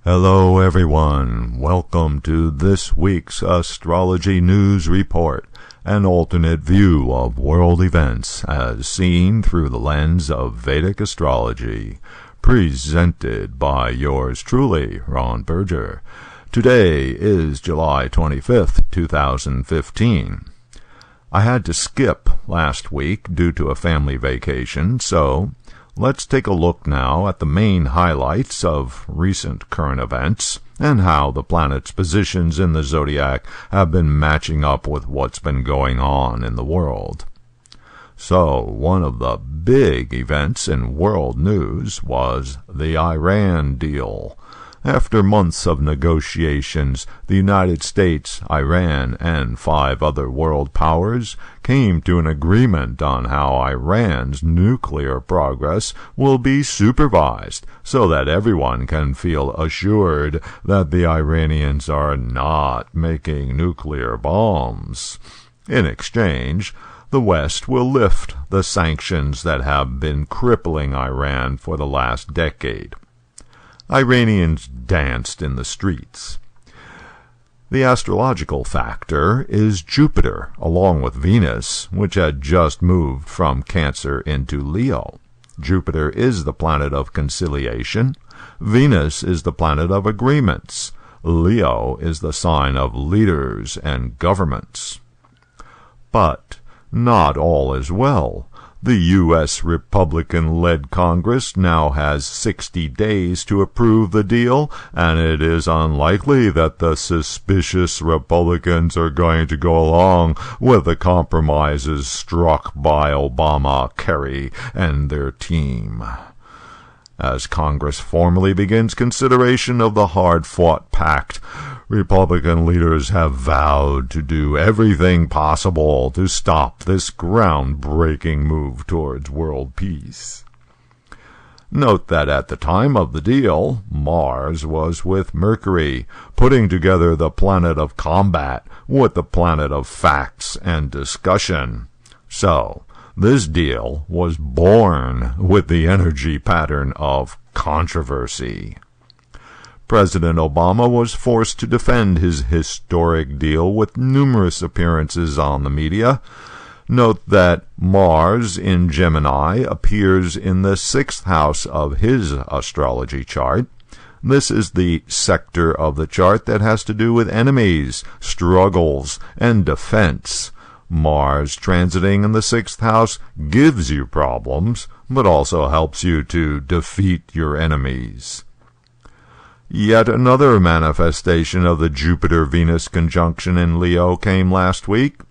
Hello everyone, welcome to this week's Astrology News Report, an alternate view of world events as seen through the lens of Vedic Astrology, presented by yours truly, Ron Berger. Today is July 25th, 2015. I had to skip last week due to a family vacation, so let's take a look now at the main highlights of recent current events and how the planets' positions in the zodiac have been matching up with what's been going on in the world. So, one of the big events in world news was the Iran deal. After months of negotiations, the United States, Iran, and 5 other world powers came to an agreement on how Iran's nuclear progress will be supervised so that everyone can feel assured that the Iranians are not making nuclear bombs. In exchange, the West will lift the sanctions that have been crippling Iran for the last decade. Iranians danced in the streets. The astrological factor is Jupiter, along with Venus, which had just moved from Cancer into Leo. Jupiter is the planet of conciliation. Venus is the planet of agreements. Leo is the sign of leaders and governments. But not all is well. The U.S. Republican-led Congress now has 60 days to approve the deal, and it is unlikely that the suspicious Republicans are going to go along with the compromises struck by Obama, Kerry, and their team. As Congress formally begins consideration of the hard-fought pact, Republican leaders have vowed to do everything possible to stop this groundbreaking move towards world peace. Note that at the time of the deal, Mars was with Mercury, putting together the planet of combat with the planet of facts and discussion. So, this deal was born with the energy pattern of controversy. President Obama was forced to defend his historic deal with numerous appearances on the media. Note that Mars in Gemini appears in the 6th house of his astrology chart. This is the sector of the chart that has to do with enemies, struggles, and defense. Mars transiting in the 6th house gives you problems, but also helps you to defeat your enemies. Yet another manifestation of the Jupiter-Venus conjunction in Leo came last week.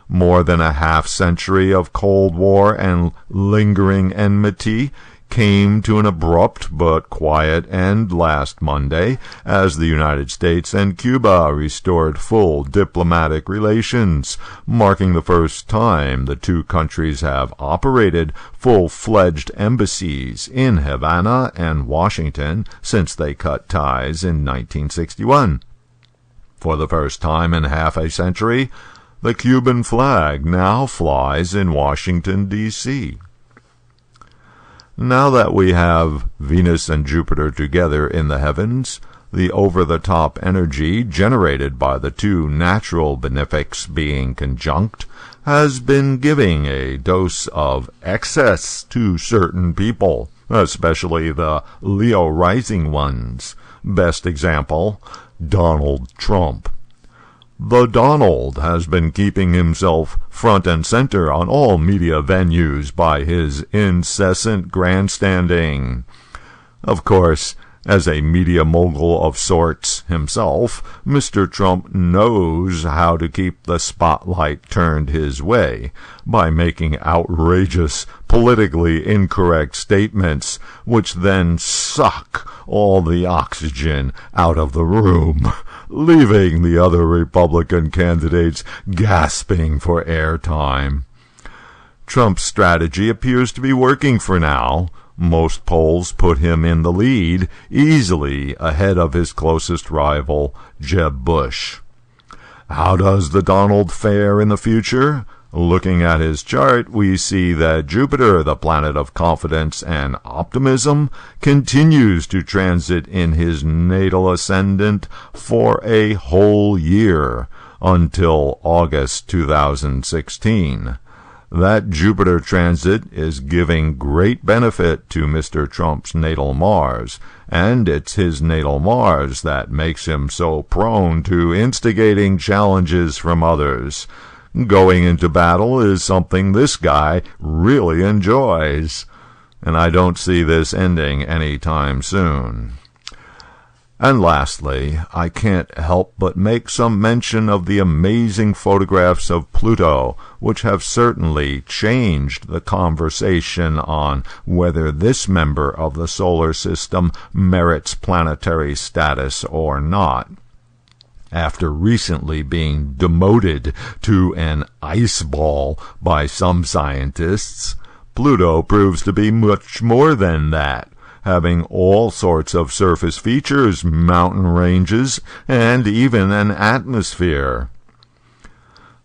More than a half-century of Cold War and lingering enmity came to an abrupt but quiet end last Monday as the United States and Cuba restored full diplomatic relations, marking the first time the two countries have operated full-fledged embassies in Havana and Washington since they cut ties in 1961. For the first time in half a century, the Cuban flag now flies in Washington, D.C. Now that we have Venus and Jupiter together in the heavens, the over-the-top energy generated by the two natural benefics being conjunct has been giving a dose of excess to certain people, especially the Leo rising ones. Best example, Donald Trump. The Donald has been keeping himself front and center on all media venues by his incessant grandstanding. Of course, as a media mogul of sorts himself, Mr. Trump knows how to keep the spotlight turned his way by making outrageous, politically incorrect statements which then suck all the oxygen out of the room, leaving the other Republican candidates gasping for airtime. Trump's strategy appears to be working for now. Most polls put him in the lead, easily ahead of his closest rival, Jeb Bush. How does the Donald fare in the future? Looking at his chart, we see that Jupiter, the planet of confidence and optimism, continues to transit in his natal ascendant for a whole year, until August 2016. That Jupiter transit is giving great benefit to Mr. Trump's natal Mars, and it's his natal Mars that makes him so prone to instigating challenges from others. Going into battle is something this guy really enjoys, and I don't see this ending anytime soon. And lastly, I can't help but make some mention of the amazing photographs of Pluto, which have certainly changed the conversation on whether this member of the solar system merits planetary status or not. After recently being demoted to an ice ball by some scientists, Pluto proves to be much more than that, having all sorts of surface features, mountain ranges, and even an atmosphere.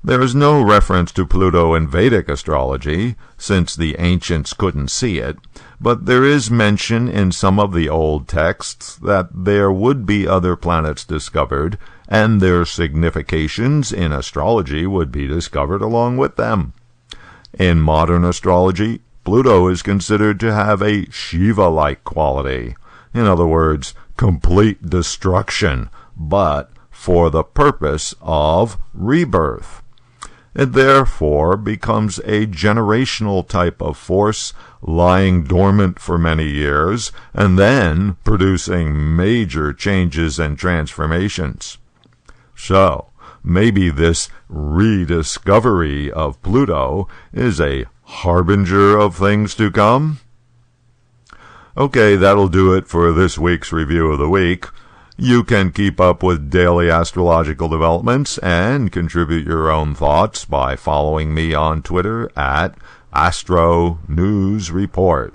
There is no reference to Pluto in Vedic astrology, since the ancients couldn't see it, but there is mention in some of the old texts that there would be other planets discovered, and their significations in astrology would be discovered along with them. In modern astrology, Pluto is considered to have a Shiva-like quality. In other words, complete destruction, but for the purpose of rebirth. It therefore becomes a generational type of force, lying dormant for many years, and then producing major changes and transformations. So, maybe this rediscovery of Pluto is a harbinger of things to come? Okay, that'll do it for this week's Review of the Week. You can keep up with daily astrological developments and contribute your own thoughts by following me on Twitter at Astro News Report.